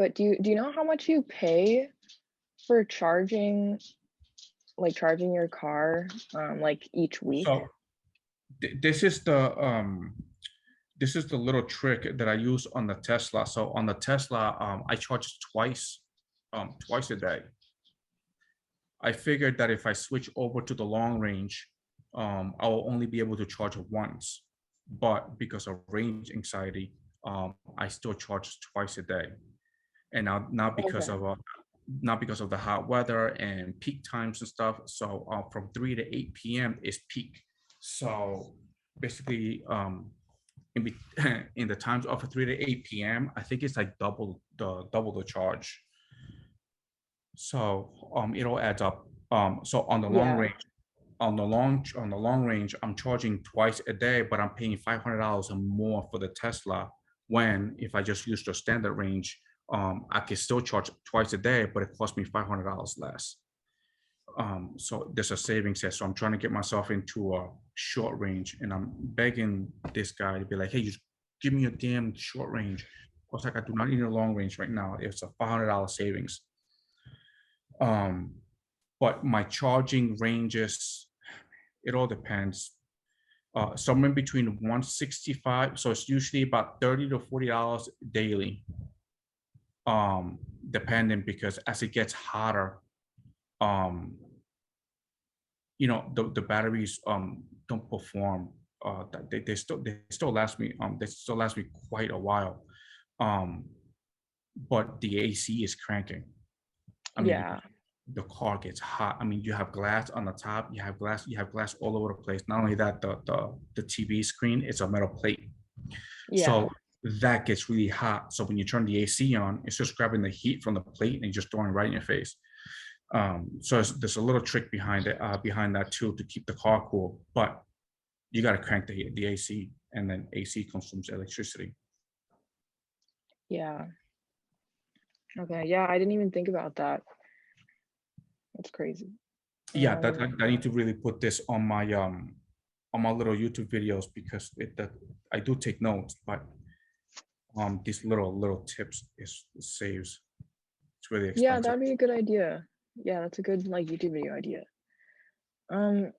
But do you know how much you pay for charging, like, charging your car, like, each week? So this is the little trick that I use on the Tesla. So on the Tesla, I charge twice a day. I figured that if I switch over to the long range, I will only be able to charge once. But because of range anxiety, I still charge twice a day. And now Okay. not because of the hot weather and peak times and stuff. So from 3 to 8 p.m. is peak. So basically, in the times of 3 to 8 p.m., I think it's like double the charge. So it all adds up. So on the long Yeah. range, on the long range, I'm charging twice a day, but I'm paying $500 or more for the Tesla. When if I just use the standard range, I can still charge twice a day, but it costs me $500 less. So there's a savings there. So I'm trying to get myself into a short range, and I'm begging this guy to be like, "Hey, just give me a damn short range." I was like, "I do not need a long range right now. It's a $500 savings." Um, but my charging ranges, it all depends. Somewhere between 165, so it's usually about $30 to $40 daily. Depending, because as it gets hotter, um, the batteries don't perform. They still last me quite a while. Um, but the AC is cranking. I mean, Yeah. the car gets hot. I mean, you have glass on the top, you have glass all over the place. Not only that, the TV screen is a metal plate. Yeah. So that gets really hot. So when you turn the AC on, it's just grabbing the heat from the plate and just throwing it right in your face. So there's a little trick behind it, behind that too, to keep the car cool. But you got to crank the AC, and then AC consumes electricity. Yeah. Okay, yeah, I didn't even think about that. That's crazy. Yeah, Um, I need to really put this on my little YouTube videos, because that I do take notes, but these little tips is saves. It's really yeah, expensive. that'd be a good idea. Yeah, that's a good, like, YouTube video idea. Um,